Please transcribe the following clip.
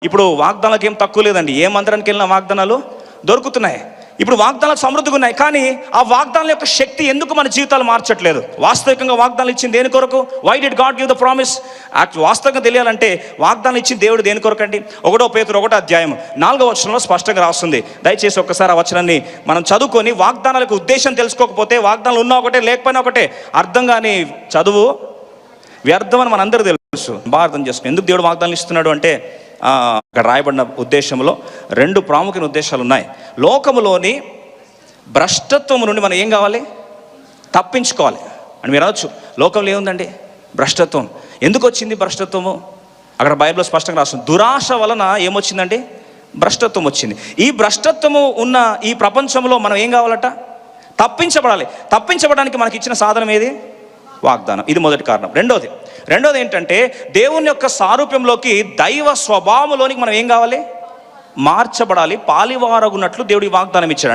ఇప్పుడు వాగ్దానాలకు ఏం తక్కువ లేదండి. ఏ మందిరానికి వెళ్ళిన వాగ్దానాలు దొరుకుతున్నాయి. ఇప్పుడు వాగ్దానాలు సమృద్ధిగా ఉన్నాయి, కానీ ఆ వాగ్దానాల యొక్క శక్తి ఎందుకు మన జీవితాలు మార్చట్లేదు? వాస్తవికంగా వాగ్దానాలు ఇచ్చింది దేని కొరకు? Why did God give the promise? వాస్తవంగా తెలియాలంటే వాగ్దానం ఇచ్చింది దేవుడు దేని కొరకు అండి? 1 పేతురు 1:4 స్పష్టంగా రాస్తుంది. దయచేసి ఒక్కసారి ఆ వచనాన్ని మనం చదువుకొని, వాగ్దానాలకు ఉద్దేశం తెలుసుకోకపోతే వాగ్దానాలు ఉన్నా ఒకటే లేకపోయినా ఒకటే, అర్థం కాని చదువు వ్యర్థమని మనందరూ తెలుసు. బాగా అర్థం చేసుకుని ఎందుకు దేవుడు వాగ్దానాలు ఇస్తున్నాడు అంటే, అక్కడ రాయబడిన ఉద్దేశంలో 2 ప్రాముఖ్యమైన ఉద్దేశాలు ఉన్నాయి. లోకములోని భ్రష్టత్వం నుండి మనం ఏం కావాలి? తప్పించుకోవాలి అని మీరు అనొచ్చు. లోకంలో ఏముందండి? భ్రష్టత్వం. ఎందుకు వచ్చింది భ్రష్టత్వము? అక్కడ బైబిల్లో స్పష్టంగా రాస్తుంది. దురాశ వలన ఏమొచ్చిందండి? భ్రష్టత్వం వచ్చింది. ఈ భ్రష్టత్వము ఉన్న ఈ ప్రపంచంలో మనం ఏం కావాలట? తప్పించబడాలి. తప్పించబడడానికి మనకి ఇచ్చిన సాధనం ఏది? వాగ్దానం. ఇది మొదటి కారణం. రెండోది ఏంటంటే, దేవుని యొక్క సారూప్యంలోకి, దైవ స్వభావంలోనికి మనం ఏం కావాలి? మార్చబడాలి. పాలివారగున్నట్లు దేవుడి వాగ్దానం ఇచ్చాడు.